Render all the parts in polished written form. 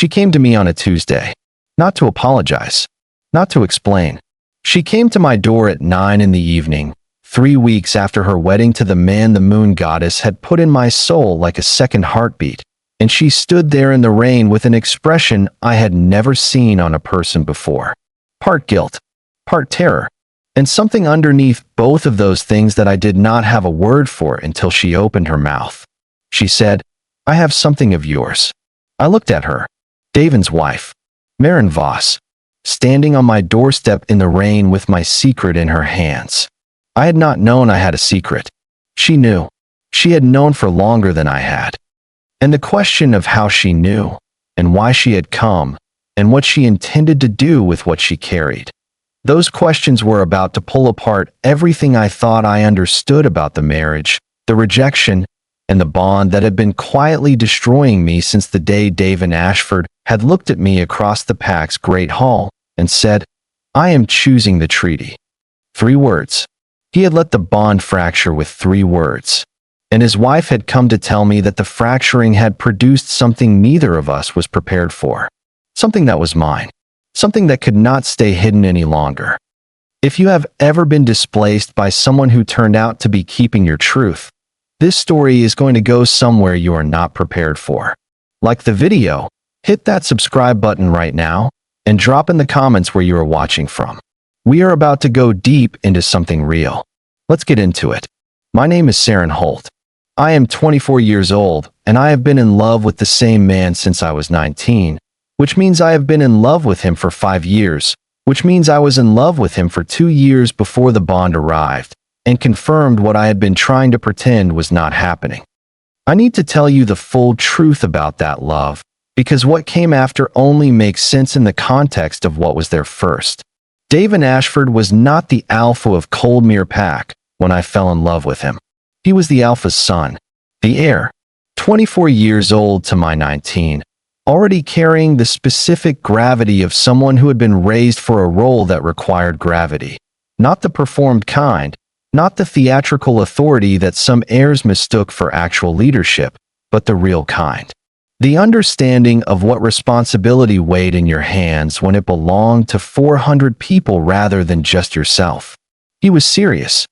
She came to me on a Tuesday. Not to apologize. Not to explain. She came to my door at 9 in the evening, 3 weeks after her wedding to the man the moon goddess had put in my soul like a second heartbeat, and she stood there in the rain with an expression I had never seen on a person before. Part guilt, part terror, and something underneath both of those things that I did not have a word for until she opened her mouth. She said, "I have something of yours." I looked at her, Davan's wife, Meran Voss, standing on my doorstep in the rain with my secret in her hands. I had not known I had a secret. She knew. She had known for longer than I had. And the question of how she knew, and why she had come, and what she intended to do with what she carried. Those questions were about to pull apart everything I thought I understood about the marriage, the rejection, and the bond that had been quietly destroying me since the day Davan Ashford had looked at me across the pack's great hall and said, "I am choosing the treaty." 3 words. He had let the bond fracture with 3 words. And his wife had come to tell me that the fracturing had produced something neither of us was prepared for. Something that was mine. Something that could not stay hidden any longer. If you have ever been displaced by someone who turned out to be keeping your truth, this story is going to go somewhere you are not prepared for. Like the video, hit that subscribe button right now, and drop in the comments where you are watching from. We are about to go deep into something real. Let's get into it. My name is Seren Holt. I am 24 years old, and I have been in love with the same man since I was 19, which means I have been in love with him for 5 years, which means I was in love with him for 2 years before the bond arrived, and confirmed what I had been trying to pretend was not happening. I need to tell you the full truth about that love, because what came after only makes sense in the context of what was there first. Davan Ashford was not the Alpha of Coldmere Pack when I fell in love with him. He was the Alpha's son, the heir, 24 years old to my 19, already carrying the specific gravity of someone who had been raised for a role that required gravity, not the performed kind, not the theatrical authority that some heirs mistook for actual leadership, but the real kind. The understanding of what responsibility weighed in your hands when it belonged to 400 people rather than just yourself. He was serious,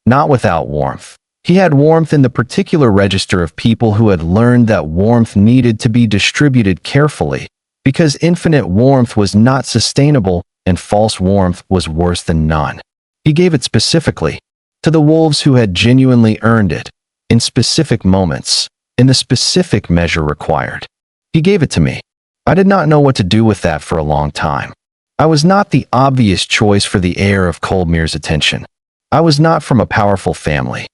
not without warmth. He had warmth in the particular register of people who had learned that warmth needed to be distributed carefully, because infinite warmth was not sustainable and false warmth was worse than none. He gave it specifically to the wolves who had genuinely earned it, in specific moments, in the specific measure required. He gave it to me. I did not know what to do with that for a long time. I was not the obvious choice for the heir of Coldmere's attention. I was not from a powerful family.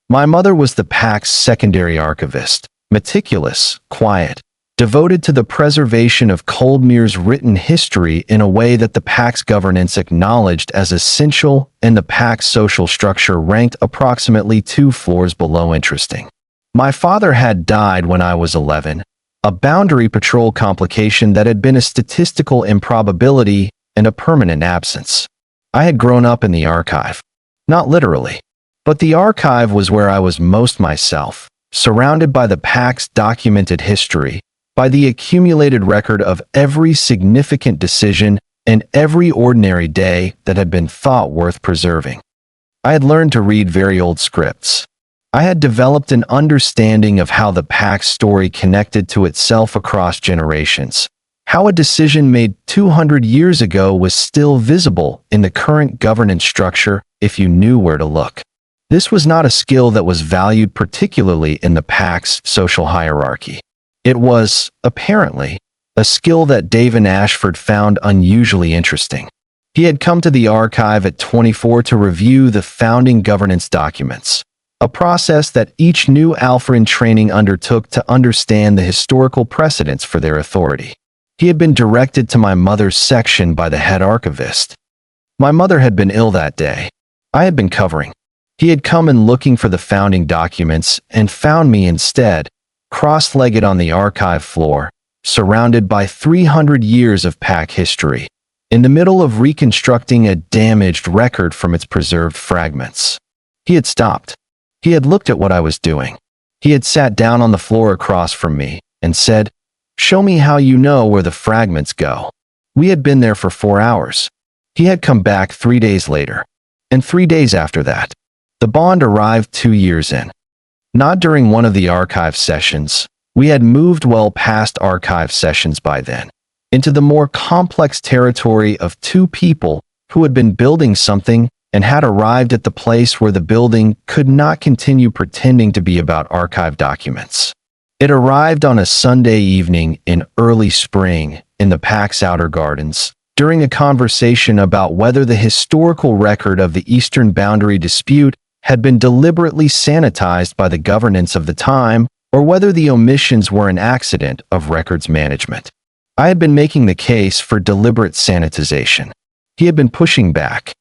My mother was the pack's secondary archivist, meticulous, quiet, devoted to the preservation of Coldmere's written history in a way that the pack's governance acknowledged as essential and the pack's social structure ranked approximately 2 floors below interesting. My father had died when I was 11, a boundary patrol complication that had been a statistical improbability and a permanent absence. I had grown up in the archive. Not literally, but the archive was where I was most myself, surrounded by the pack's documented history, by the accumulated record of every significant decision and every ordinary day that had been thought worth preserving. I had learned to read very old scripts. I had developed an understanding of how the pack's story connected to itself across generations, how a decision made 200 years ago was still visible in the current governance structure if you knew where to look. This was not a skill that was valued particularly in the pack's social hierarchy. It was, apparently, a skill that Davan Ashford found unusually interesting. He had come to the archive at 24 to review the founding governance documents, a process that each new Alpha in training undertook to understand the historical precedents for their authority. He had been directed to my mother's section by the head archivist. My mother had been ill that day. I had been covering. He had come in looking for the founding documents and found me instead, cross-legged on the archive floor, surrounded by 300 years of pack history, in the middle of reconstructing a damaged record from its preserved fragments. He had stopped. He had looked at what I was doing. He had sat down on the floor across from me and said, Show me how you know where the fragments go. We had been there for 4 hours. He had come back 3 days later. And 3 days after that. The bond arrived 2 years in. Not during one of the archive sessions. We had moved well past archive sessions by then, into the more complex territory of two people who had been building something and had arrived at the place where the building could not continue pretending to be about archive documents. It arrived on a Sunday evening in early spring in the Pack's outer gardens, during a conversation about whether the historical record of the eastern boundary dispute had been deliberately sanitized by the governance of the time, or whether the omissions were an accident of records management. I had been making the case for deliberate sanitization. He had been pushing back.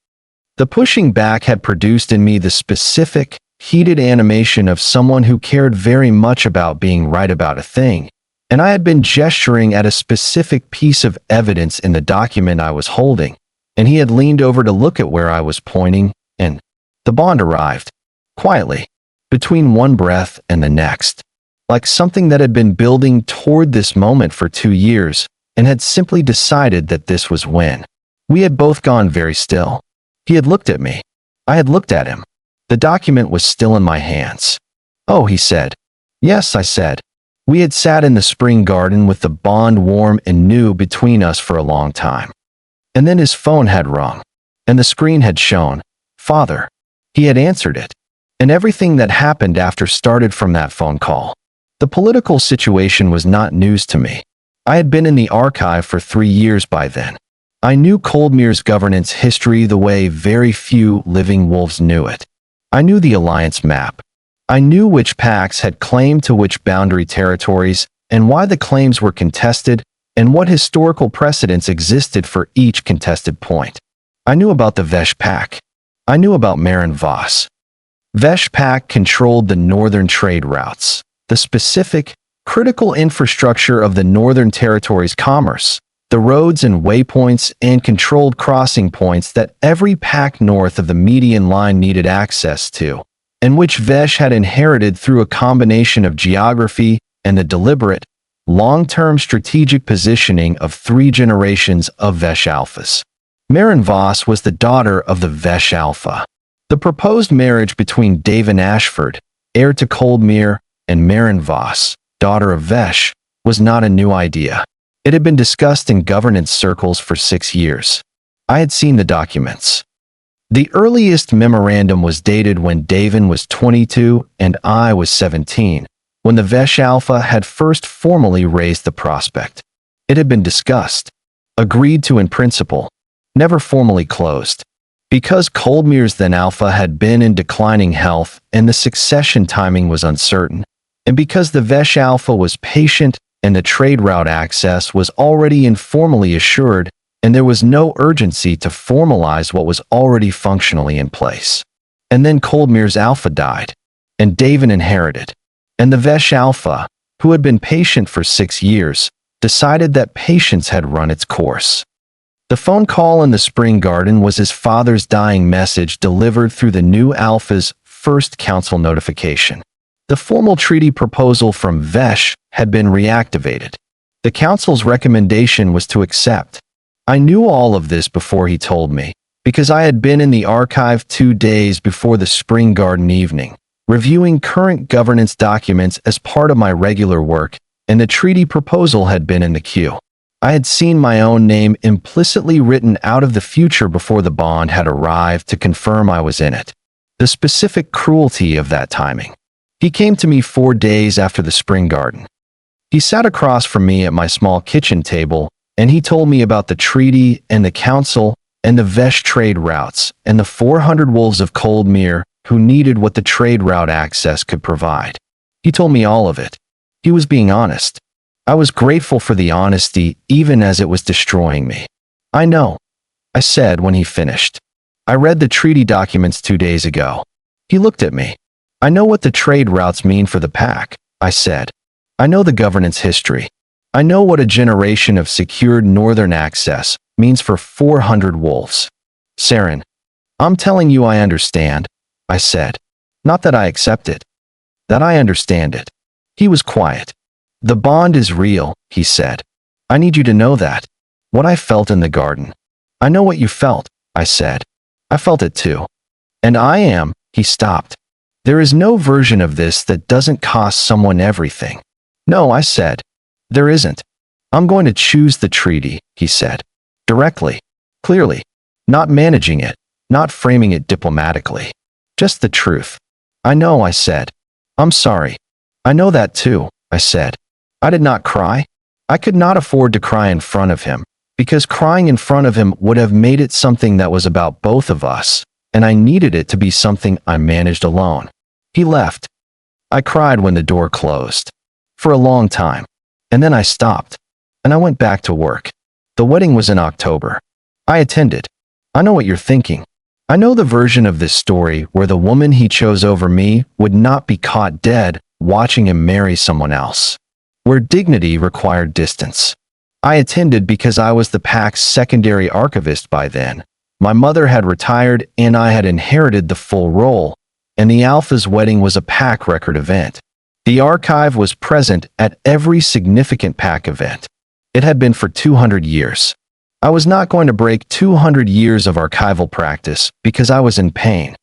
The pushing back had produced in me the specific, heated animation of someone who cared very much about being right about a thing, and I had been gesturing at a specific piece of evidence in the document I was holding, and he had leaned over to look at where I was pointing, and the bond arrived, quietly, between one breath and the next, like something that had been building toward this moment for 2 years and had simply decided that this was when. We had both gone very still. He had looked at me. I had looked at him. The document was still in my hands. "Oh," he said. "Yes," I said. We had sat in the spring garden with the bond warm and new between us for a long time. And then his phone had rung, and the screen had shown, "Father." He had answered it. And everything that happened after started from that phone call. The political situation was not news to me. I had been in the archive for 3 years by then. I knew Coldmere's governance history the way very few living wolves knew it. I knew the alliance map. I knew which packs had claimed to which boundary territories and why the claims were contested and what historical precedents existed for each contested point. I knew about the Vesh pack. I knew about Meran Voss. Vesh pack controlled the northern trade routes, the specific, critical infrastructure of the Northern Territory's commerce, the roads and waypoints and controlled crossing points that every pack north of the median line needed access to, and which Vesh had inherited through a combination of geography and the deliberate, long-term strategic positioning of 3 generations of Vesh Alphas. Meran Voss was the daughter of the Vesh Alpha. The proposed marriage between Davan Ashford, heir to Coldmere, and Meran Voss, daughter of Vesh, was not a new idea. It had been discussed in governance circles for 6 years. I had seen the documents. The earliest memorandum was dated when Davan was 22 and I was 17, when the Vesh Alpha had first formally raised the prospect. It had been discussed, agreed to in principle, never formally closed. Because Coldmere's then Alpha had been in declining health and the succession timing was uncertain, and because the Vesh Alpha was patient and the trade route access was already informally assured, and there was no urgency to formalize what was already functionally in place. And then Coldmere's Alpha died, and Davan inherited, and the Vesh Alpha, who had been patient for 6 years, decided that patience had run its course. The phone call in the spring garden was his father's dying message delivered through the new Alpha's first council notification. The formal treaty proposal from Vesh had been reactivated. The council's recommendation was to accept. I knew all of this before he told me, because I had been in the archive 2 days before the spring garden evening, reviewing current governance documents as part of my regular work, and the treaty proposal had been in the queue. I had seen my own name implicitly written out of the future before the bond had arrived to confirm I was in it. The specific cruelty of that timing. He came to me 4 days after the spring garden. He sat across from me at my small kitchen table, and he told me about the treaty and the council and the Vesh trade routes and the 400 wolves of Coldmere who needed what the trade route access could provide. He told me all of it. He was being honest. I was grateful for the honesty even as it was destroying me. "I know," I said when he finished. "I read the treaty documents 2 days ago." He looked at me. "I know what the trade routes mean for the pack," I said. "I know the governance history. I know what a generation of secured northern access means for 400 wolves. Seren, I'm telling you I understand," I said. "Not that I accept it. That I understand it." He was quiet. The bond is real, he said. I need you to know that. What I felt in the garden. I know what you felt, I said. I felt it too. And he stopped. There is no version of this that doesn't cost someone everything. No, I said. There isn't. I'm going to choose the treaty, he said. Directly. Clearly. Not managing it. Not framing it diplomatically. Just the truth. I know, I said. I'm sorry. I know that too, I said. I did not cry. I could not afford to cry in front of him, because crying in front of him would have made it something that was about both of us, and I needed it to be something I managed alone. He left. I cried when the door closed. For a long time. And then I stopped. And I went back to work. The wedding was in October. I attended. I know what you're thinking. I know the version of this story where the woman he chose over me would not be caught dead watching him marry someone else. Where dignity required distance. I attended because I was the pack's secondary archivist by then. My mother had retired and I had inherited the full role, and the Alpha's wedding was a pack record event. The archive was present at every significant pack event. It had been for 200 years. I was not going to break 200 years of archival practice because I was in pain.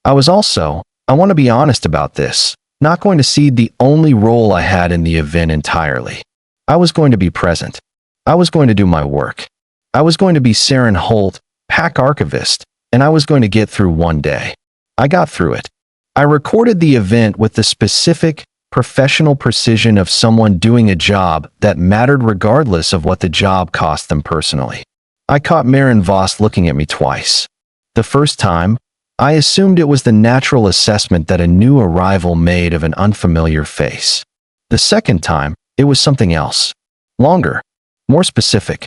I was also, I want to be honest about this, not going to cede the only role I had in the event entirely. I was going to be present. I was going to do my work. I was going to be Seren Holt, pack archivist, and I was going to get through one day. I got through it. I recorded the event with the specific, professional precision of someone doing a job that mattered regardless of what the job cost them personally. I caught Meran Voss looking at me twice. The first time, I assumed it was the natural assessment that a new arrival made of an unfamiliar face. The second time, it was something else. Longer. More specific.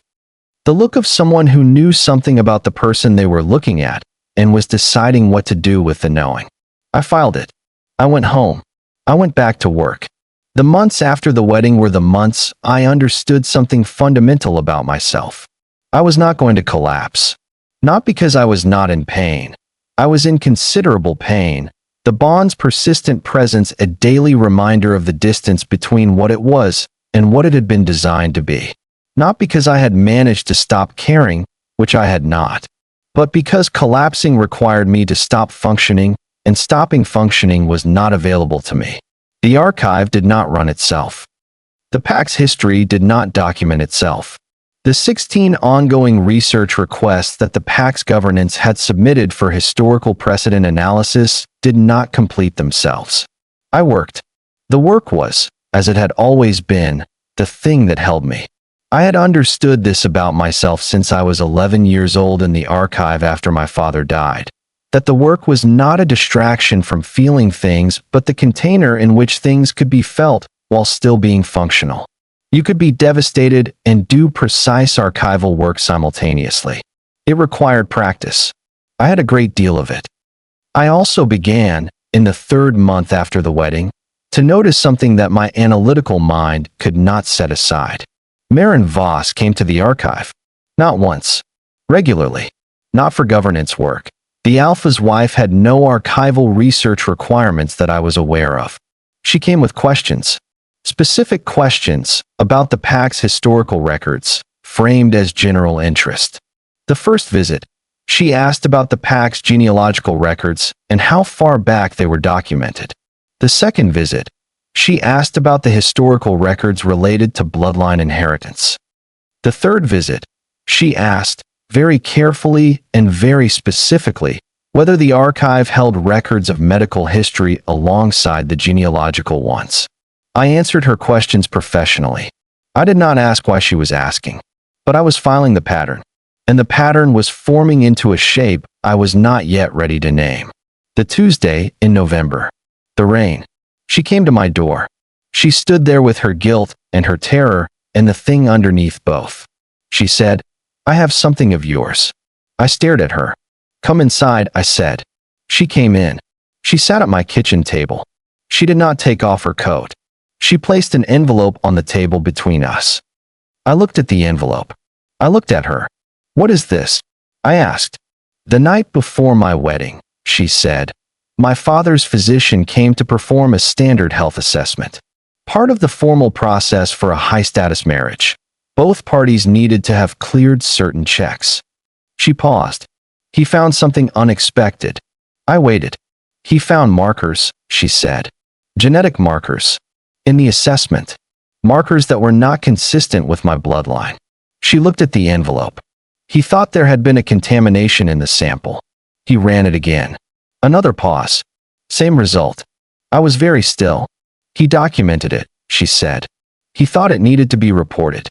The look of someone who knew something about the person they were looking at and was deciding what to do with the knowing. I filed it. I went home. I went back to work. The months after the wedding were the months I understood something fundamental about myself. I was not going to collapse. Not because I was not in pain. I was in considerable pain. The bond's persistent presence a daily reminder of the distance between what it was and what it had been designed to be. Not because I had managed to stop caring, which I had not, but because collapsing required me to stop functioning, and stopping functioning was not available to me. The archive did not run itself. The pack's history did not document itself. The 16 ongoing research requests that the pack's governance had submitted for historical precedent analysis did not complete themselves. I worked. The work was, as it had always been, the thing that held me. I had understood this about myself since I was 11 years old in the archive after my father died. That the work was not a distraction from feeling things, but the container in which things could be felt while still being functional. You could be devastated and do precise archival work simultaneously. It required practice. I had a great deal of it. I also began, in the third month after the wedding, to notice something that my analytical mind could not set aside. Meran Voss came to the archive. Not once. Regularly. Not for governance work. The Alpha's wife had no archival research requirements that I was aware of. She came with questions. Specific questions about the pack's historical records, framed as general interest. The first visit, she asked about the pack's genealogical records and how far back they were documented. The second visit, she asked about the historical records related to bloodline inheritance. The third visit, she asked, very carefully and very specifically, whether the archive held records of medical history alongside the genealogical ones. I answered her questions professionally. I did not ask why she was asking, but I was filing the pattern, and the pattern was forming into a shape I was not yet ready to name. The Tuesday in November. The rain. She came to my door. She stood there with her guilt and her terror and the thing underneath both. She said, "I have something of yours." I stared at her. "Come inside," I said. She came in. She sat at my kitchen table. She did not take off her coat. She placed an envelope on the table between us. I looked at the envelope. I looked at her. "What is this?" I asked. "The night before my wedding," she said, "my father's physician came to perform a standard health assessment. part of the formal process for a high-status marriage. Both parties needed to have cleared certain checks. She paused. He found something unexpected. I waited. He found markers, she said. Genetic markers. In the assessment. Markers that were not consistent with my bloodline. She looked at the envelope. He thought there had been a contamination in the sample. He ran it again. Another pause. Same result. I was very still. He documented it, she said. He thought it needed to be reported.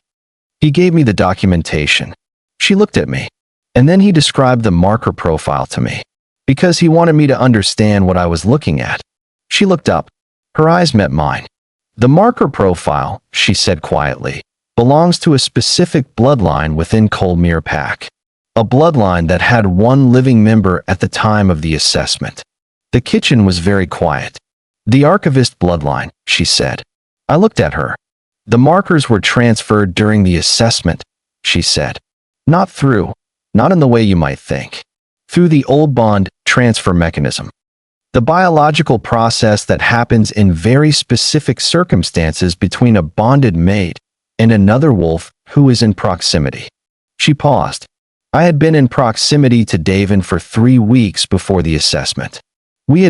He gave me the documentation. She looked at me. And then he described the marker profile to me. Because he wanted me to understand what I was looking at. She looked up. Her eyes met mine. The marker profile, she said quietly, belongs to a specific bloodline within Coldmere Pack. A bloodline that had one living member at the time of the assessment. The kitchen was very quiet. The archivist bloodline, she said. I looked at her. The markers were transferred during the assessment, she said. Not in the way you might think. Through the old bond transfer mechanism. The biological process that happens in very specific circumstances between a bonded mate and another wolf who is in proximity. She paused. I had been in proximity to Davan for 3 weeks before the assessment. We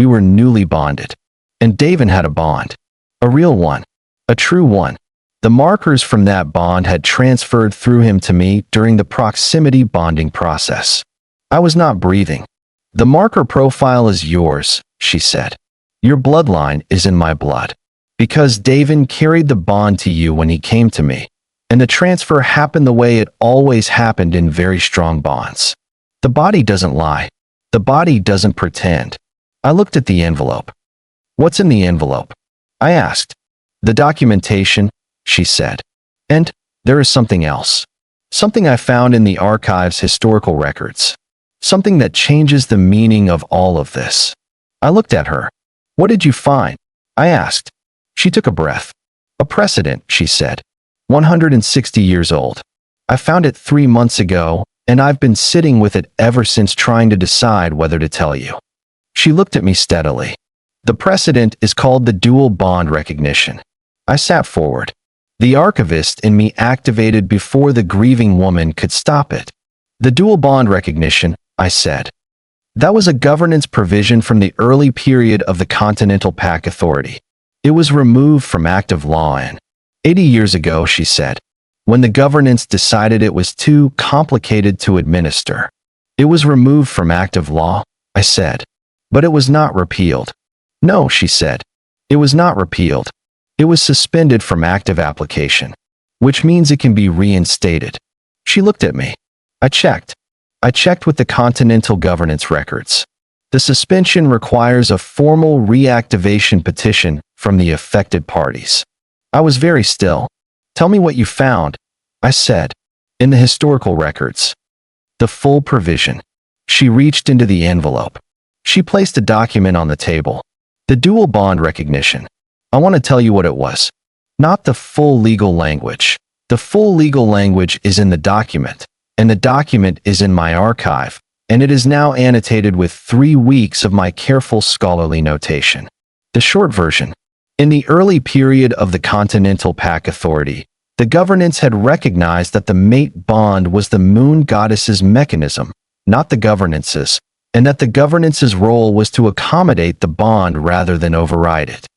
were newly bonded. And Davan had a bond. A real one. A true one. The markers from that bond had transferred through him to me during the proximity bonding process. I was not breathing. The marker profile is yours, she said. Your bloodline is in my blood. Because Davan carried the bond to you when he came to me, and the transfer happened the way it always happened in very strong bonds. The body doesn't lie. The body doesn't pretend. I looked at the envelope. What's in the envelope? I asked. The documentation, she said. And there is something else. Something I found in the archive's historical records. Something that changes the meaning of all of this. I looked at her. What did you find? I asked. She took a breath. A precedent, she said. 160 years old. I found it 3 months ago, and I've been sitting with it ever since trying to decide whether to tell you. She looked at me steadily. The precedent is called the dual bond recognition. I sat forward. The archivist in me activated before the grieving woman could stop it. The dual bond recognition, I said. That was a governance provision from the early period of the Continental Pack Authority. It was removed from active law in 80 years ago, she said, when the governance decided it was too complicated to administer. It was removed from active law, I said. But it was not repealed. No, she said. It was not repealed. It was suspended from active application, which means it can be reinstated. She looked at me. I checked. I checked with the Continental Governance records. The suspension requires a formal reactivation petition from the affected parties. I was very still. Tell me what you found, I said. In the historical records. The full provision. She reached into the envelope. She placed a document on the table. The dual bond recognition. I want to tell you what it was. Not the full legal language. The full legal language is in the document, and the document is in my archive, and it is now annotated with 3 weeks of my careful scholarly notation. The short version. In the early period of the Continental Pack Authority, the governance had recognized that the mate bond was the moon goddess's mechanism, not the governance's, and that the governance's role was to accommodate the bond rather than override it.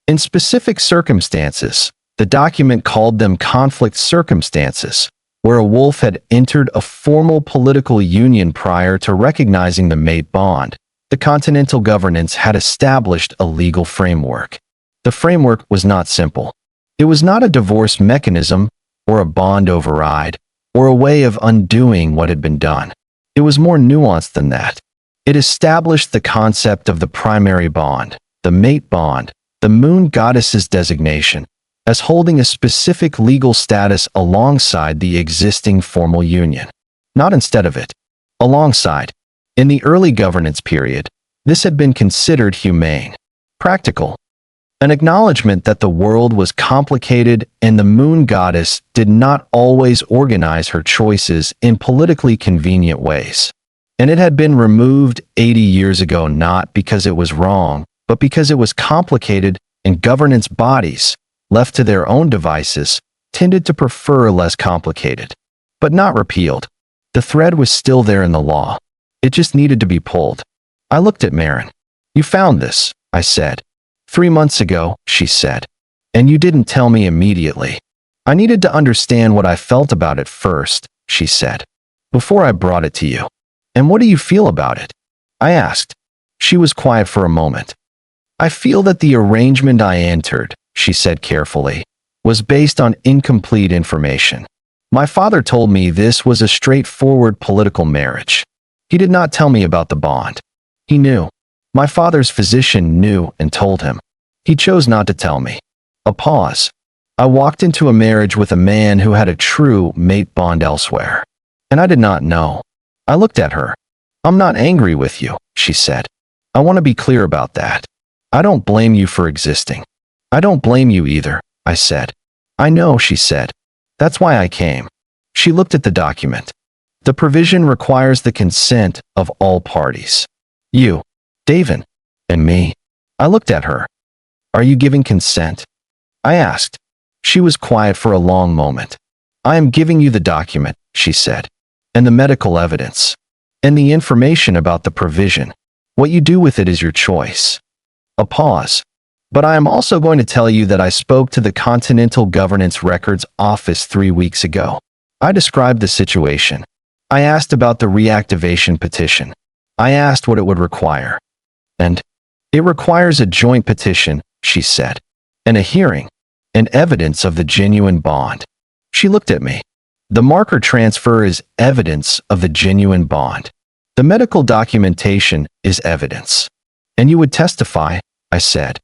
In specific circumstances, the document called them conflict circumstances, where a wolf had entered a formal political union prior to recognizing the mate bond. The Continental governance had established a legal framework. The framework was not simple. It was not a divorce mechanism, or a bond override, or a way of undoing what had been done. It was more nuanced than that. It established the concept of the primary bond, the mate bond, the moon goddess's designation, as holding a specific legal status alongside the existing formal union. Not instead of it. Alongside. In the early governance period, this had been considered humane, practical. An acknowledgement that the world was complicated and the moon goddess did not always organize her choices in politically convenient ways. And it had been removed 80 years ago not because it was wrong, but because it was complicated and governance bodies, left to their own devices, tended to prefer less complicated, but not repealed. The thread was still there in the law. It just needed to be pulled. I looked at Meran. You found this, I said. 3 months ago, she said. And you didn't tell me immediately. I needed to understand what I felt about it first, she said, before I brought it to you. And what do you feel about it? I asked. She was quiet for a moment. I feel that the arrangement I entered, she said carefully, was based on incomplete information. My father told me this was a straightforward political marriage. He did not tell me about the bond. He knew. My father's physician knew and told him. He chose not to tell me. A pause. I walked into a marriage with a man who had a true mate bond elsewhere. And I did not know. I looked at her. I'm not angry with you, she said. I want to be clear about that. I don't blame you for existing. I don't blame you either, I said. I know, she said. That's why I came. She looked at the document. The provision requires the consent of all parties. You, Davan, and me. I looked at her. Are you giving consent? I asked. She was quiet for a long moment. I am giving you the document, she said, and the medical evidence, and the information about the provision. What you do with it is your choice. A pause. But I am also going to tell you that I spoke to the Continental Governance Records Office 3 weeks ago. I described the situation. I asked about the reactivation petition. I asked what it would require. And it requires a joint petition, she said, and a hearing, and evidence of the genuine bond. She looked at me. The marker transfer is evidence of the genuine bond. The medical documentation is evidence. And you would testify, I said.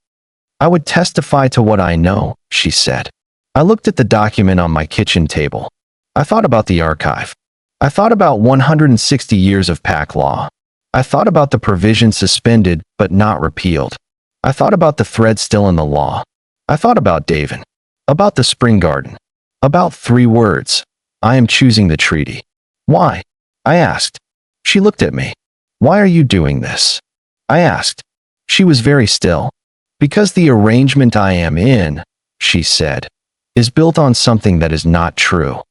I would testify to what I know, she said. I looked at the document on my kitchen table. I thought about the archive. I thought about 160 years of pack law. I thought about the provision suspended but not repealed. I thought about the thread still in the law. I thought about Davan. About the spring garden. About 3 words. I am choosing the treaty. Why? I asked. She looked at me. Why are you doing this? I asked. She was very still. Because the arrangement I am in, she said, is built on something that is not true.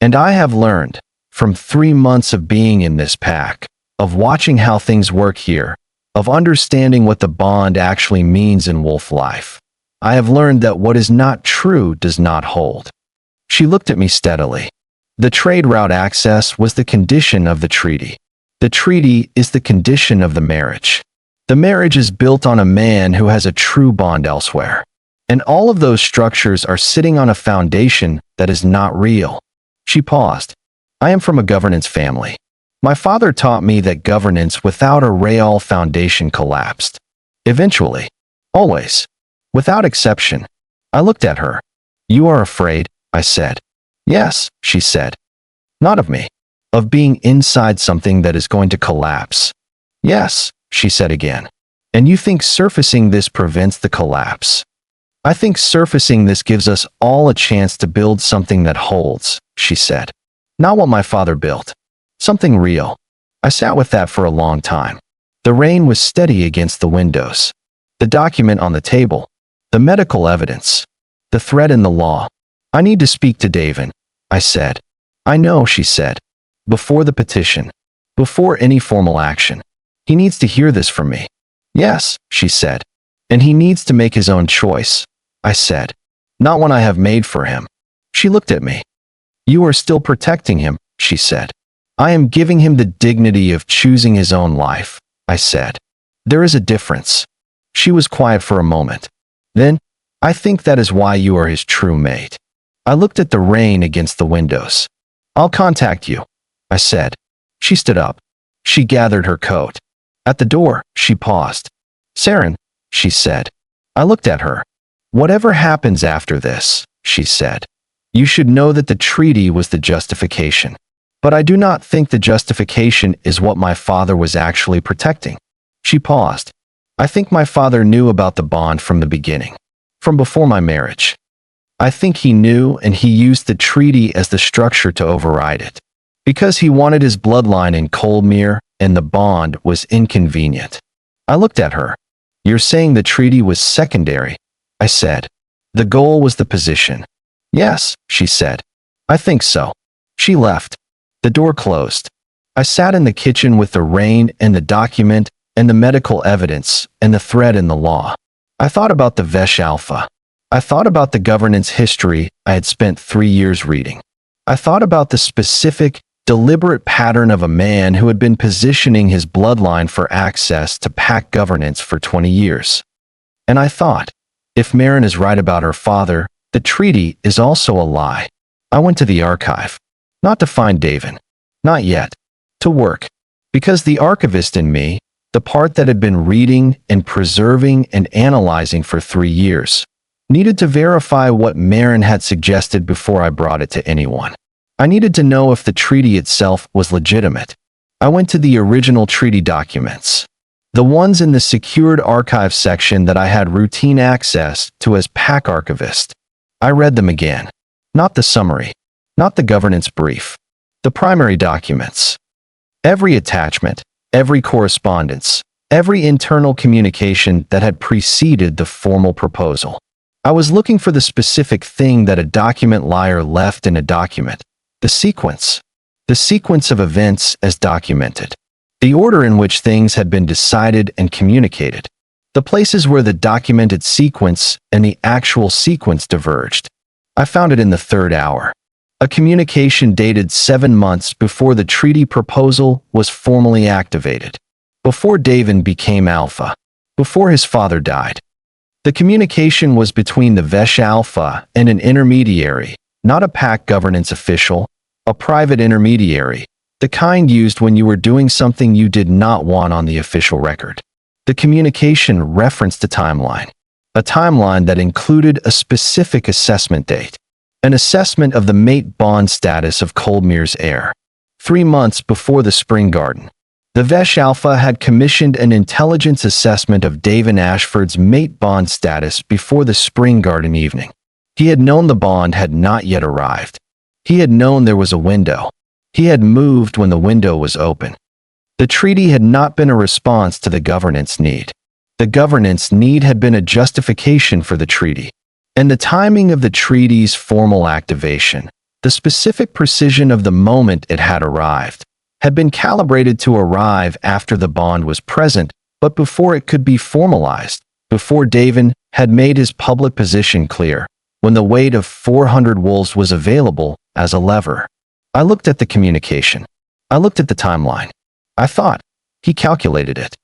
And I have learned, from 3 months of being in this pack, of watching how things work here, of understanding what the bond actually means in wolf life, I have learned that what is not true does not hold. She looked at me steadily. The trade route access was the condition of the treaty. The treaty is the condition of the marriage. The marriage is built on a man who has a true bond elsewhere. And all of those structures are sitting on a foundation that is not real. She paused. I am from a governance family. My father taught me that governance without a real foundation collapsed. Eventually. Always. Without exception. I looked at her. You are afraid, I said. Yes, she said. Not of me. Of being inside something that is going to collapse. Yes, she said again. And you think surfacing this prevents the collapse? I think surfacing this gives us all a chance to build something that holds, she said. Not what my father built. Something real. I sat with that for a long time. The rain was steady against the windows. The document on the table. The medical evidence. The thread in the law. I need to speak to Davan, I said. I know, she said. Before the petition. Before any formal action. He needs to hear this from me. Yes, she said. And he needs to make his own choice, I said. Not one I have made for him. She looked at me. You are still protecting him, she said. I am giving him the dignity of choosing his own life, I said. There is a difference. She was quiet for a moment. Then, I think that is why you are his true mate. I looked at the rain against the windows. I'll contact you, I said. She stood up. She gathered her coat. At the door, she paused. Seren, she said. I looked at her. Whatever happens after this, she said, you should know that the treaty was the justification. But I do not think the justification is what my father was actually protecting. She paused. I think my father knew about the bond from the beginning, from before my marriage. I think he knew and he used the treaty as the structure to override it. Because he wanted his bloodline in Coldmere and the bond was inconvenient. I looked at her. You're saying the treaty was secondary, I said. The goal was the position. Yes, she said. I think so. She left. The door closed. I sat in the kitchen with the rain and the document and the medical evidence and the thread in the law. I thought about the Vesh Alpha. I thought about the governance history I had spent 3 years reading. I thought about the specific, deliberate pattern of a man who had been positioning his bloodline for access to pack governance for 20 years. And I thought, if Meran is right about her father, the treaty is also a lie. I went to the archive. Not to find Davan. Not yet. To work. Because the archivist in me, the part that had been reading and preserving and analyzing for 3 years, needed to verify what Meran had suggested before I brought it to anyone. I needed to know if the treaty itself was legitimate. I went to the original treaty documents. The ones in the secured archive section that I had routine access to as pack archivist. I read them again. Not the summary. Not the governance brief. The primary documents. Every attachment, every correspondence, every internal communication that had preceded the formal proposal. I was looking for the specific thing that a document liar left in a document. The sequence of events as documented, the order in which things had been decided and communicated, the places where the documented sequence and the actual sequence diverged. I found it in the 3rd hour. A communication dated 7 months before the treaty proposal was formally activated, before Davan became Alpha, before his father died. The communication was between the Vesh Alpha and an intermediary, not a pack governance official, a private intermediary, the kind used when you were doing something you did not want on the official record. The communication referenced a timeline that included a specific assessment date, an assessment of the mate bond status of Coldmere's heir. 3 months before the Spring Garden, the Vesh Alpha had commissioned an intelligence assessment of Davan Ashford's mate bond status before the Spring Garden evening. He had known the bond had not yet arrived. He had known there was a window. He had moved when the window was open. The treaty had not been a response to the governance need. The governance need had been a justification for the treaty. And the timing of the treaty's formal activation, the specific precision of the moment it had arrived, had been calibrated to arrive after the bond was present, but before it could be formalized, before Davan had made his public position clear, when the weight of 400 wolves was available as a lever. I looked at the communication. I looked at the timeline. I thought, he calculated it.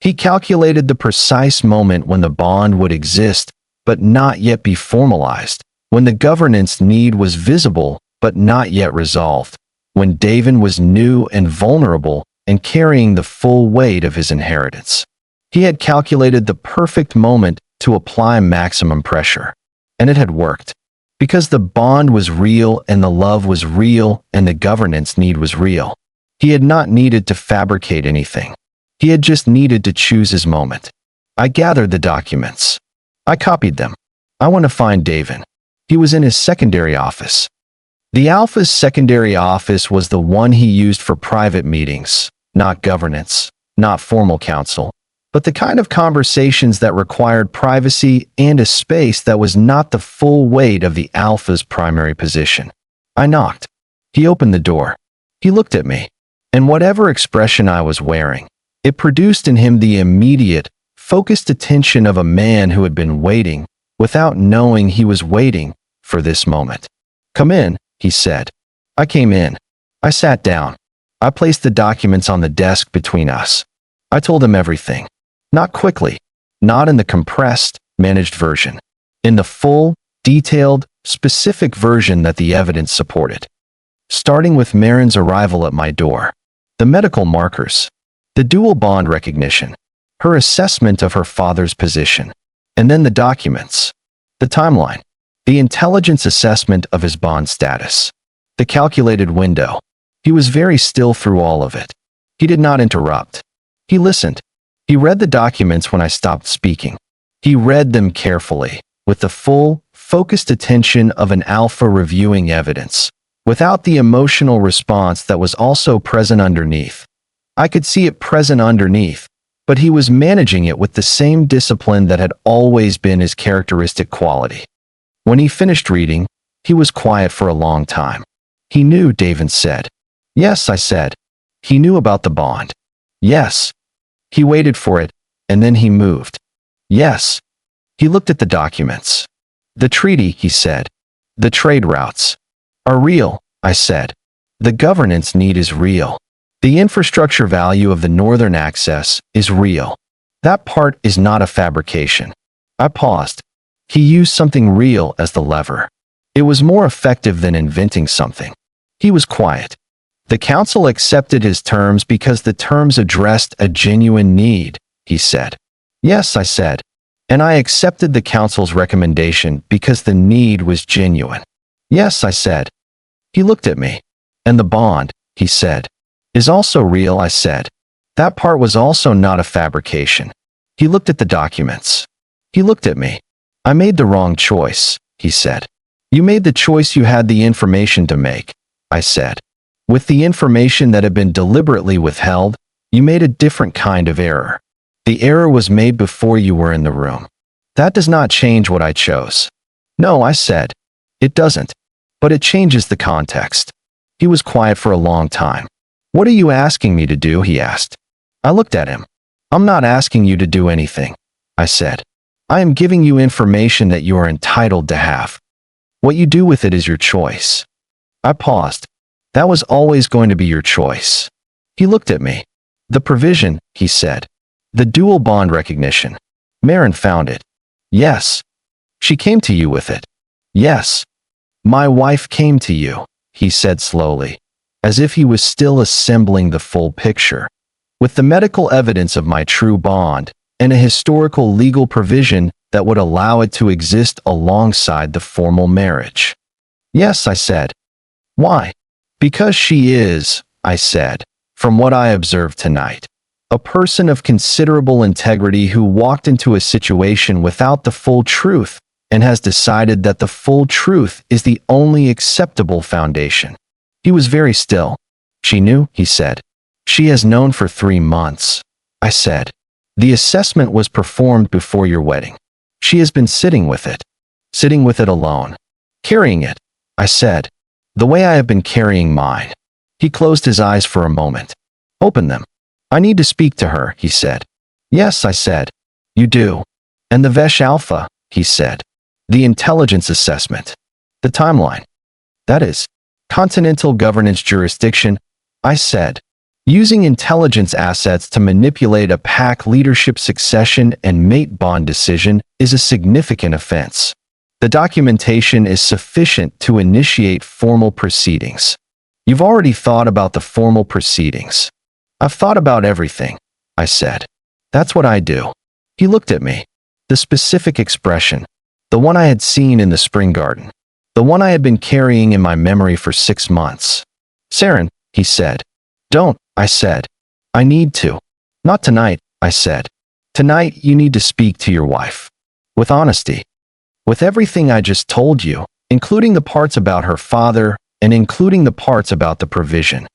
He calculated the precise moment when the bond would exist, but not yet be formalized, when the governance need was visible, but not yet resolved, when Davan was new and vulnerable and carrying the full weight of his inheritance. He had calculated the perfect moment to apply maximum pressure. And it had worked. Because the bond was real and the love was real and the governance need was real. He had not needed to fabricate anything. He had just needed to choose his moment. I gathered the documents. I copied them. I went to find Davan. He was in his secondary office. The Alpha's secondary office was the one he used for private meetings, not governance, not formal counsel, but the kind of conversations that required privacy and a space that was not the full weight of the Alpha's primary position. I knocked. He opened the door. He looked at me, and whatever expression I was wearing, it produced in him the immediate, focused attention of a man who had been waiting, without knowing he was waiting, for this moment. "Come in," he said. I came in. I sat down. I placed the documents on the desk between us. I told him everything. Not quickly, not in the compressed, managed version. In the full, detailed, specific version that the evidence supported. Starting with Meran's arrival at my door. The medical markers. The dual bond recognition. Her assessment of her father's position. And then the documents. The timeline. The intelligence assessment of his bond status. The calculated window. He was very still through all of it. He did not interrupt. He listened. He read the documents when I stopped speaking. He read them carefully, with the full, focused attention of an alpha reviewing evidence, without the emotional response that was also present underneath. I could see it present underneath, but he was managing it with the same discipline that had always been his characteristic quality. When he finished reading, he was quiet for a long time. He knew, Davan said. Yes, I said. He knew about the bond. Yes. He waited for it, and then he moved. Yes. He looked at the documents. The treaty, he said. The trade routes are real, I said. The governance need is real. The infrastructure value of the northern access is real. That part is not a fabrication. I paused. He used something real as the lever. It was more effective than inventing something. He was quiet. The council accepted his terms because the terms addressed a genuine need, he said. Yes, I said. And I accepted the council's recommendation because the need was genuine. Yes, I said. He looked at me. And the bond, he said, is also real, I said. That part was also not a fabrication. He looked at the documents. He looked at me. I made the wrong choice, he said. You made the choice you had the information to make, I said. With the information that had been deliberately withheld, you made a different kind of error. The error was made before you were in the room. That does not change what I chose. No, I said. It doesn't. But it changes the context. He was quiet for a long time. What are you asking me to do? He asked. I looked at him. I'm not asking you to do anything, I said. I am giving you information that you are entitled to have. What you do with it is your choice. I paused. That was always going to be your choice. He looked at me. The provision, he said. The dual bond recognition. Meran found it. Yes. She came to you with it. Yes. My wife came to you, he said slowly, as if he was still assembling the full picture. With the medical evidence of my true bond, and a historical legal provision that would allow it to exist alongside the formal marriage. Yes, I said. Why? Because she is, I said, from what I observed tonight, a person of considerable integrity who walked into a situation without the full truth and has decided that the full truth is the only acceptable foundation. He was very still. She knew, he said. She has known for 3 months. I said. The assessment was performed before your wedding. She has been sitting with it alone. Carrying it, I said. The way I have been carrying mine. He closed his eyes for a moment. Open them. I need to speak to her, he said. Yes, I said. You do. And the Vesh Alpha, he said. The intelligence assessment. The timeline. That is. Continental governance jurisdiction, I said. Using intelligence assets to manipulate a pack leadership succession and mate bond decision is a significant offense. The documentation is sufficient to initiate formal proceedings. You've already thought about the formal proceedings. I've thought about everything, I said. That's what I do. He looked at me. The specific expression, the one I had seen in the spring garden, the one I had been carrying in my memory for 6 months. Seren, he said. Don't, I said. I need to. Not tonight, I said. Tonight you need to speak to your wife. With honesty. With everything I just told you, including the parts about her father and including the parts about the provision.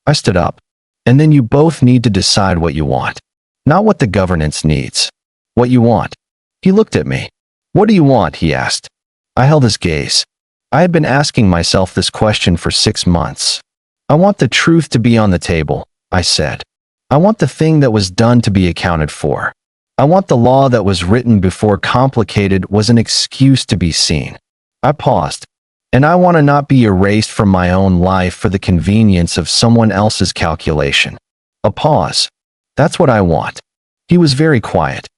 I stood up. And then you both need to decide what you want. Not what the governance needs. What you want. He looked at me. What do you want? He asked. I held his gaze. I had been asking myself this question for 6 months. I want the truth to be on the table, I said. I want the thing that was done to be accounted for. I want the law that was written before complicated was an excuse to be seen. I paused. And I want to not be erased from my own life for the convenience of someone else's calculation. A pause. That's what I want. He was very quiet.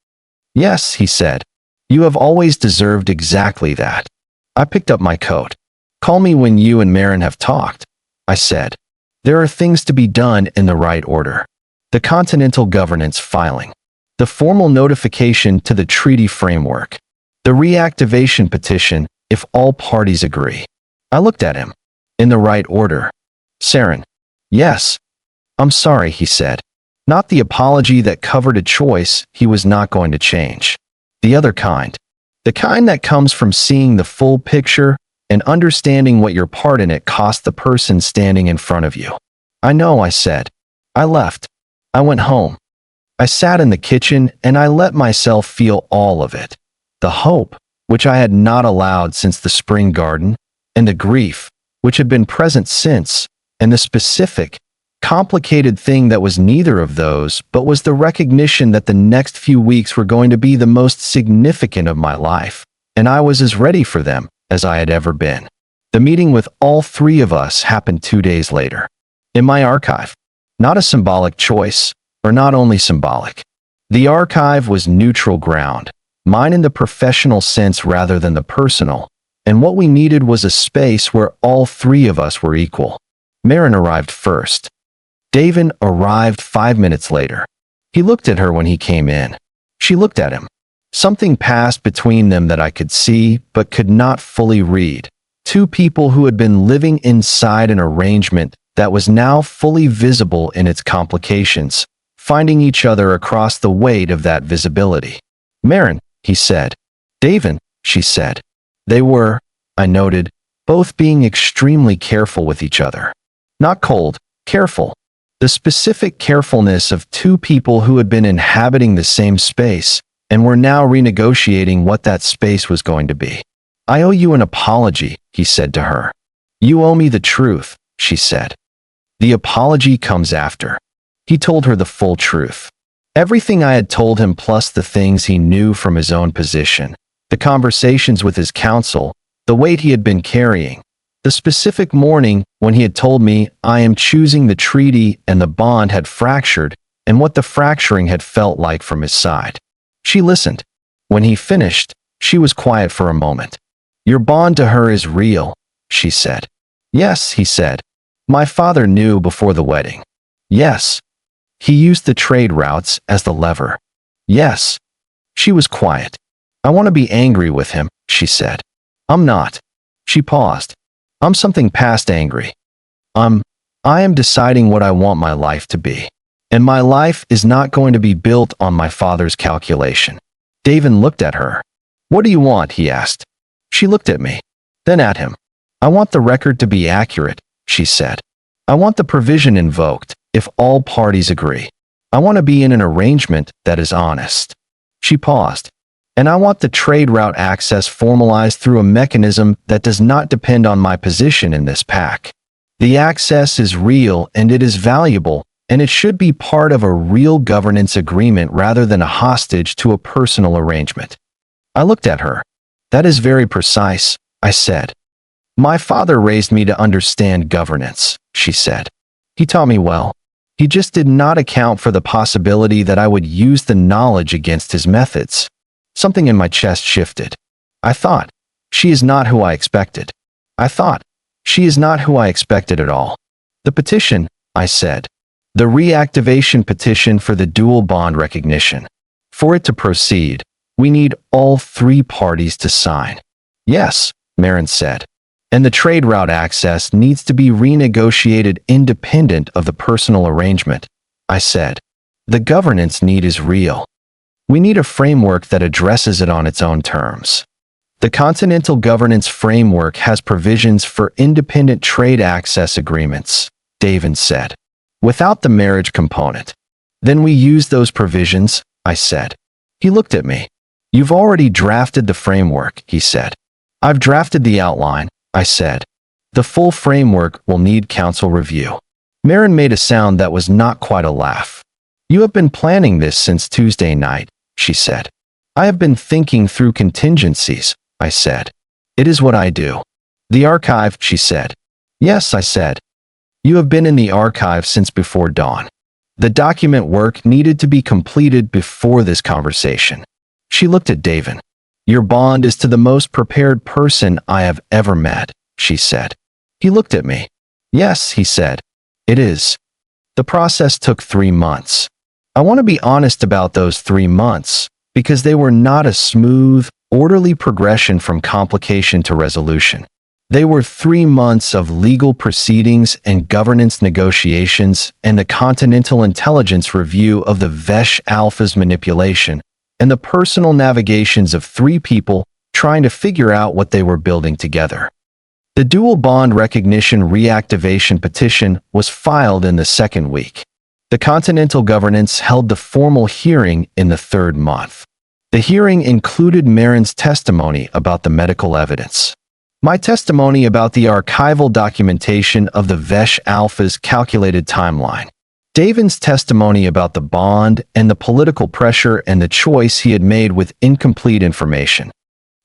Yes, he said. You have always deserved exactly that. I picked up my coat. Call me when you and Meran have talked, I said. There are things to be done in the right order. The continental governance filing. The formal notification to the treaty framework. The reactivation petition, if all parties agree. I looked at him. In the right order. Seren. Yes. I'm sorry, he said. Not the apology that covered a choice he was not going to change. The other kind. The kind that comes from seeing the full picture and understanding what your part in it cost the person standing in front of you. I know, I said. I left. I went home. I sat in the kitchen and I let myself feel all of it. The hope, which I had not allowed since the spring garden, and the grief, which had been present since, and the specific, complicated thing that was neither of those, but was the recognition that the next few weeks were going to be the most significant of my life, and I was as ready for them as I had ever been. The meeting with all three of us happened 2 days later. In my archive. Not a symbolic choice, or not only symbolic. The archive was neutral ground, mine in the professional sense rather than the personal, and what we needed was a space where all three of us were equal. Meran arrived first. Davan arrived 5 minutes later. He looked at her when he came in. She looked at him. Something passed between them that I could see but could not fully read. Two people who had been living inside an arrangement that was now fully visible in its complications, finding each other across the weight of that visibility. Meran, he said. Davan, she said. They were, I noted, both being extremely careful with each other. Not cold, careful. The specific carefulness of two people who had been inhabiting the same space and were now renegotiating what that space was going to be. I owe you an apology, he said to her. You owe me the truth, she said. The apology comes after. He told her the full truth. Everything I had told him plus the things he knew from his own position, the conversations with his counsel, the weight he had been carrying, the specific morning when he had told me I am choosing the treaty and the bond had fractured and what the fracturing had felt like from his side. She listened. When he finished, she was quiet for a moment. Your bond to her is real, she said. Yes, he said. My father knew before the wedding. Yes. He used the trade routes as the lever. Yes. She was quiet. I want to be angry with him, she said. I'm not. She paused. I'm something past angry. I am deciding what I want my life to be. And my life is not going to be built on my father's calculation. Davan looked at her. What do you want? He asked. She looked at me. Then at him. I want the record to be accurate, she said. I want the provision invoked, if all parties agree. I want to be in an arrangement that is honest. She paused. And I want the trade route access formalized through a mechanism that does not depend on my position in this pack. The access is real and it is valuable, and it should be part of a real governance agreement rather than a hostage to a personal arrangement. I looked at her. That is very precise, I said. My father raised me to understand governance, she said. He taught me well. He just did not account for the possibility that I would use the knowledge against his methods. Something in my chest shifted. I thought, she is not who I expected. I thought, she is not who I expected at all. The petition, I said. The reactivation petition for the dual bond recognition. For it to proceed, we need all three parties to sign. Yes, Meran said. And the trade route access needs to be renegotiated independent of the personal arrangement, I said. The governance need is real. We need a framework that addresses it on its own terms. The Continental Governance Framework has provisions for independent trade access agreements, Davan said, without the marriage component. Then we use those provisions, I said. He looked at me. You've already drafted the framework, he said. I've drafted the outline, I said. The full framework will need council review. Meran made a sound that was not quite a laugh. You have been planning this since Tuesday night, she said. I have been thinking through contingencies, I said. It is what I do. The archive, she said. Yes, I said. You have been in the archive since before dawn. The document work needed to be completed before this conversation. She looked at Davan. Your bond is to the most prepared person I have ever met, she said. He looked at me. Yes, he said. It is. The process took 3 months. I want to be honest about those 3 months, because they were not a smooth, orderly progression from complication to resolution. They were 3 months of legal proceedings and governance negotiations and the Continental Intelligence Review of the Vesh Alpha's manipulation, and the personal navigations of 3 people trying to figure out what they were building together. The dual bond recognition reactivation petition was filed in the 2nd week. The Continental Governance held the formal hearing in the third month. The hearing included Meran's testimony about the medical evidence, my testimony about the archival documentation of the Vesh Alpha's calculated timeline, Davan's testimony about the bond and the political pressure and the choice he had made with incomplete information.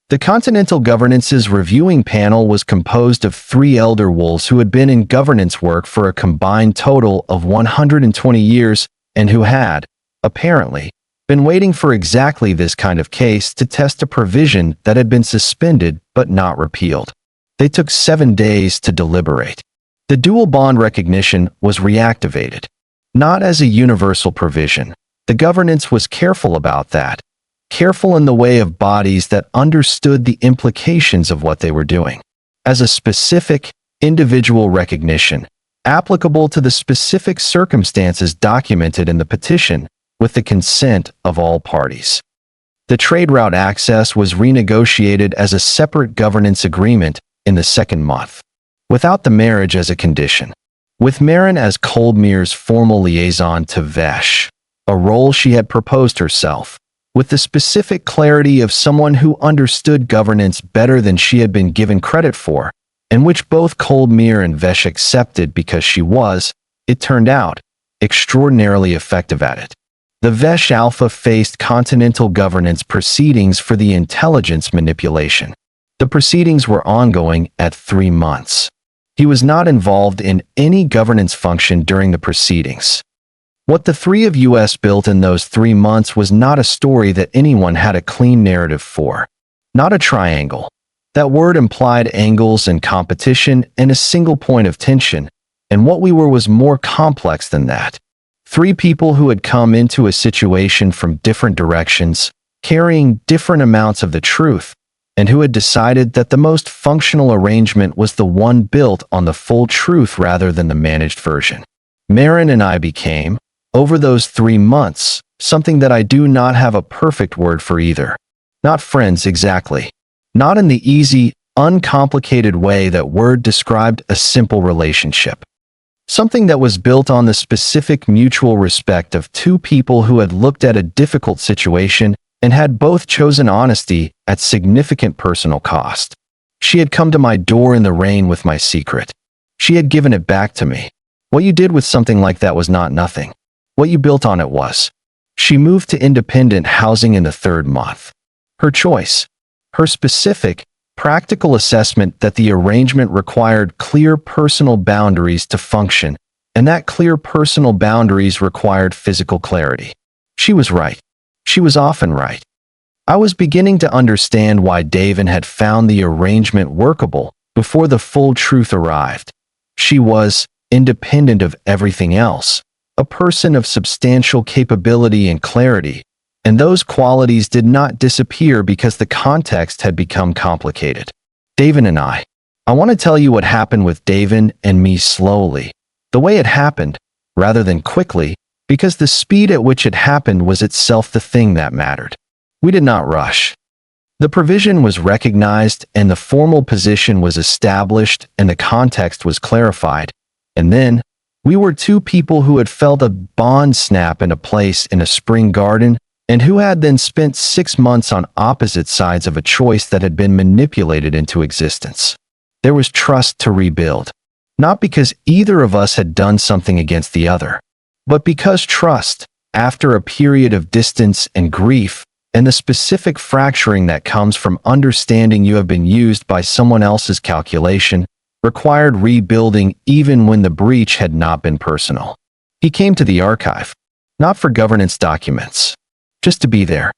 The Continental Governance's reviewing panel was composed of 3 elder wolves who had been in governance work for a combined total of 120 years and who had, apparently, been waiting for exactly this kind of case to test a provision that had been suspended but not repealed. They took 7 days to deliberate. The dual bond recognition was reactivated, not as a universal provision. The governance was careful about that, careful in the way of bodies that understood the implications of what they were doing, as a specific, individual recognition, applicable to the specific circumstances documented in the petition, with the consent of all parties. The trade route access was renegotiated as a separate governance agreement in the second month, without the marriage as a condition, with Meran as Coldmere's formal liaison to Vesh, a role she had proposed herself, with the specific clarity of someone who understood governance better than she had been given credit for, and which both Coldmere and Vesh accepted because she was, it turned out, extraordinarily effective at it. The Vesh Alpha faced Continental Governance proceedings for the intelligence manipulation. The proceedings were ongoing at 3 months. He was not involved in any governance function during the proceedings. What the 3 of us built in those 3 months was not a story that anyone had a clean narrative for. Not a triangle. That word implied angles and competition and a single point of tension, and what we were was more complex than that. 3 people who had come into a situation from different directions, carrying different amounts of the truth, and who had decided that the most functional arrangement was the one built on the full truth rather than the managed version. Meran and I became, over those 3 months, something that I do not have a perfect word for either. Not friends exactly. Not in the easy, uncomplicated way that word described a simple relationship. Something that was built on the specific mutual respect of 2 people who had looked at a difficult situation and had both chosen honesty at significant personal cost. She had come to my door in the rain with my secret. She had given it back to me. What you did with something like that was not nothing. What you built on it was. She moved to independent housing in the 3rd month. Her choice. Her specific, practical assessment that the arrangement required clear personal boundaries to function, and that clear personal boundaries required physical clarity. She was right. She was often right. I was beginning to understand why Davan had found the arrangement workable before the full truth arrived. She was, independent of everything else, a person of substantial capability and clarity, and those qualities did not disappear because the context had become complicated. Davan and I want to tell you what happened with Davan and me slowly, the way it happened, rather than quickly, because the speed at which it happened was itself the thing that mattered. We did not rush. The provision was recognized and the formal position was established and the context was clarified, and then, we were 2 people who had felt a bond snap in a place in a spring garden and who had then spent 6 months on opposite sides of a choice that had been manipulated into existence. There was trust to rebuild, not because either of us had done something against the other, but because trust, after a period of distance and grief, and the specific fracturing that comes from understanding you have been used by someone else's calculation, required rebuilding even when the breach had not been personal. He came to the archive, not for governance documents, just to be there,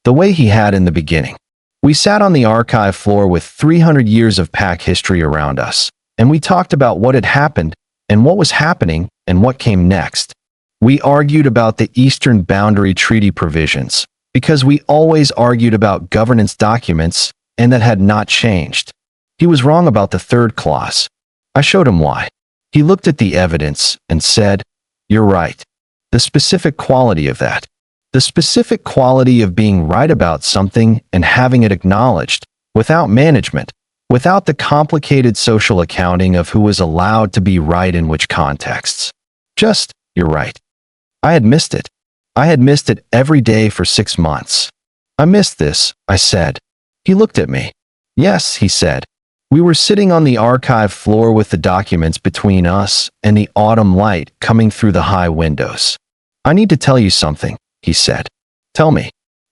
the way he had in the beginning. We sat on the archive floor with 300 years of pack history around us, and we talked about what had happened and what was happening and what came next. We argued about the Eastern Boundary Treaty provisions, because we always argued about governance documents, and that had not changed. He was wrong about the 3rd clause. I showed him why. He looked at the evidence and said, "You're right. The specific quality of that. The specific quality of being right about something and having it acknowledged, without management, without the complicated social accounting of who was allowed to be right in which contexts. Just, you're right. I had missed it. I had missed it every day for 6 months. I missed this, I said. He looked at me. Yes, he said. We were sitting on the archive floor with the documents between us and the autumn light coming through the high windows. I need to tell you something, he said. Tell me.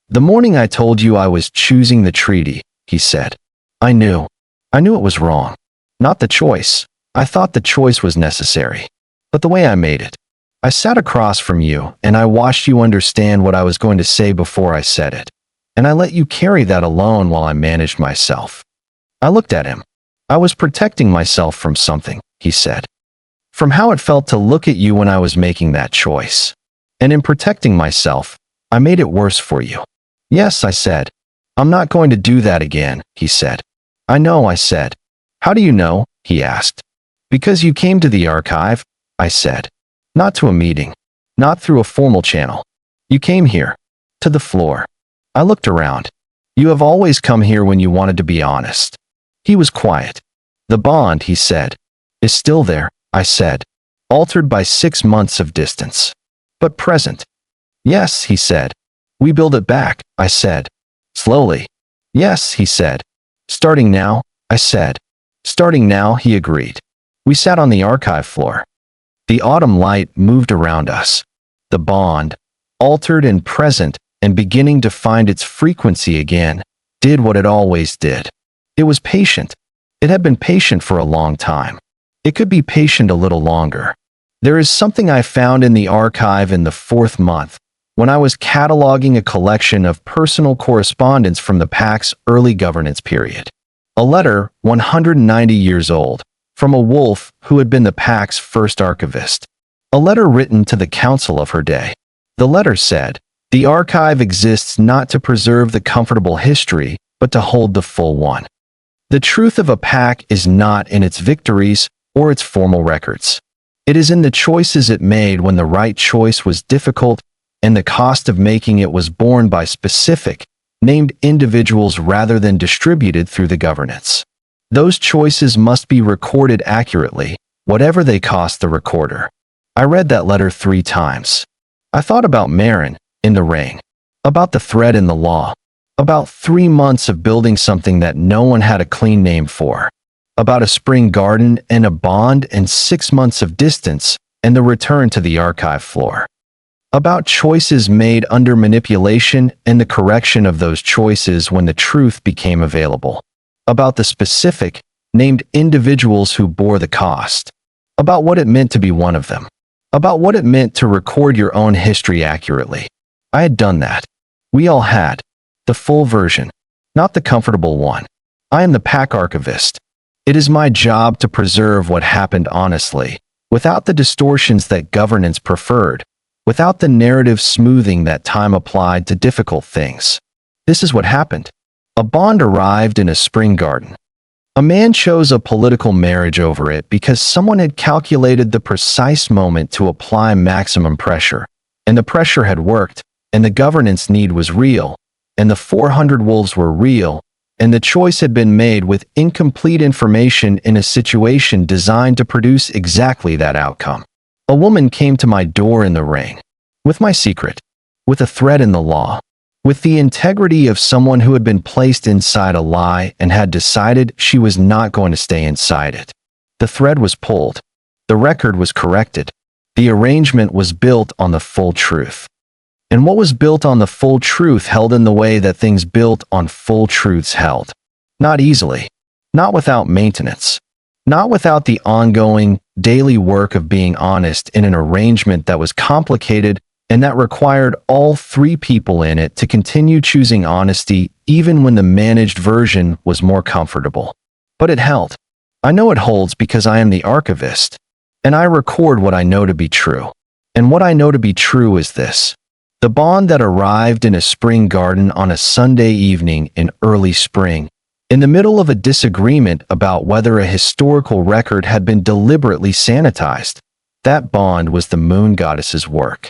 The morning I told you I was choosing the treaty, he said. I knew it was wrong. Not the choice. I thought the choice was necessary. But the way I made it. I sat across from you and I watched you understand what I was going to say before I said it. And I let you carry that alone while I managed myself. I looked at him. I was protecting myself from something, he said. From how it felt to look at you when I was making that choice. And in protecting myself, I made it worse for you. Yes, I said. I'm not going to do that again, he said. I know, I said. How do you know? He asked. Because you came to the archive, I said. Not to a meeting. Not through a formal channel. You came here. To the floor. I looked around. You have always come here when you wanted to be honest. He was quiet. The bond, he said, is still there, I said. Altered by 6 months of distance. But present. Yes, he said. We build it back, I said. Slowly. Yes, he said. Starting now, I said. Starting now, he agreed. We sat on the archive floor. The autumn light moved around us. The bond, altered and present and beginning to find its frequency again, did what it always did. It was patient. It had been patient for a long time. It could be patient a little longer. There is something I found in the archive in the 4th month, when I was cataloging a collection of personal correspondence from the Pack's early governance period. A letter, 190 years old, from a wolf who had been the Pack's first archivist. A letter written to the council of her day. The letter said, "The archive exists not to preserve the comfortable history, but to hold the full one. The truth of a pack is not in its victories or its formal records. It is in the choices it made when the right choice was difficult and the cost of making it was borne by specific, named individuals rather than distributed through the governance. Those choices must be recorded accurately, whatever they cost the recorder." I read that letter 3 times. I thought about Meran, in the rain. About the thread in the law. About 3 months of building something that no one had a clean name for. About a spring garden and a bond and 6 months of distance and the return to the archive floor. About choices made under manipulation and the correction of those choices when the truth became available. About the specific, named individuals who bore the cost. About what it meant to be one of them. About what it meant to record your own history accurately. I had done that. We all had. The full version, not the comfortable one. I am the pack archivist. It is my job to preserve what happened honestly, without the distortions that governance preferred, without the narrative smoothing that time applied to difficult things. This is what happened. A bond arrived in a spring garden. A man chose a political marriage over it because someone had calculated the precise moment to apply maximum pressure, and the pressure had worked, and the governance need was real, and the 400 wolves were real, and the choice had been made with incomplete information in a situation designed to produce exactly that outcome. A woman came to my door in the rain, with my secret, with a thread in the law, with the integrity of someone who had been placed inside a lie and had decided she was not going to stay inside it. The thread was pulled. The record was corrected. The arrangement was built on the full truth. And what was built on the full truth held in the way that things built on full truths held. Not easily. Not without maintenance. Not without the ongoing, daily work of being honest in an arrangement that was complicated and that required all 3 people in it to continue choosing honesty even when the managed version was more comfortable. But it held. I know it holds because I am the archivist, and I record what I know to be true. And what I know to be true is this. The bond that arrived in a spring garden on a Sunday evening in early spring, in the middle of a disagreement about whether a historical record had been deliberately sanitized, that bond was the moon goddess's work.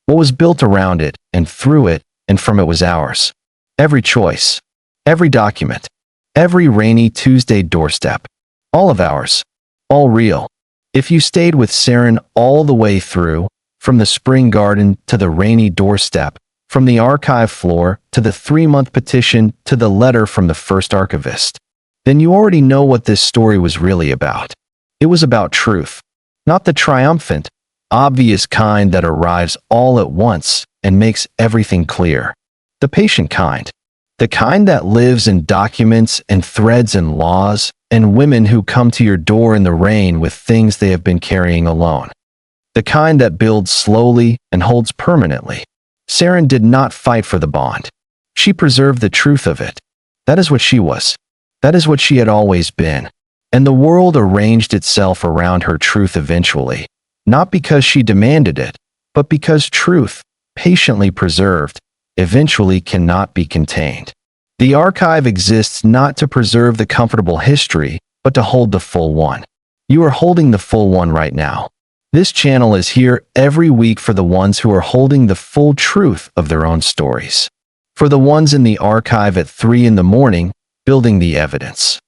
What was built around it, and through it, and from it was ours. Every choice, every document, every rainy Tuesday doorstep, all of ours, all real. If you stayed with Seren all the way through, From the spring garden to the rainy doorstep, from the archive floor to the 3-month petition to the letter from the first archivist, then you already know what this story was really about. It was about truth, not the triumphant, obvious kind that arrives all at once and makes everything clear. The patient kind. The kind that lives in documents and threads and laws and women who come to your door in the rain with things they have been carrying alone. The kind that builds slowly and holds permanently. Seren did not fight for the bond. She preserved the truth of it. That is what she was. That is what she had always been. And the world arranged itself around her truth eventually, not because she demanded it, but because truth, patiently preserved, eventually cannot be contained. The archive exists not to preserve the comfortable history, but to hold the full one. You are holding the full one right now. This channel is here every week for the ones who are holding the full truth of their own stories. For the ones in the archive at 3 in the morning, building the evidence.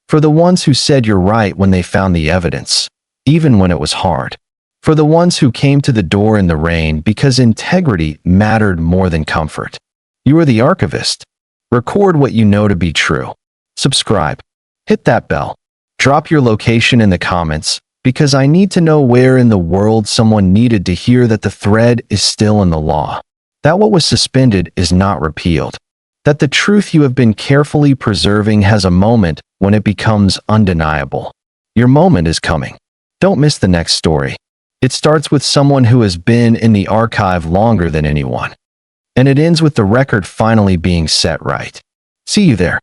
For the ones who said you're right when they found the evidence, even when it was hard. For the ones who came to the door in the rain because integrity mattered more than comfort. You are the archivist. Record what you know to be true. Subscribe. Hit that bell. Drop your location in the comments, because I need to know where in the world someone needed to hear that the thread is still in the law. That what was suspended is not repealed. That the truth you have been carefully preserving has a moment when it becomes undeniable. Your moment is coming. Don't miss the next story. It starts with someone who has been in the archive longer than anyone. And it ends with the record finally being set right. See you there.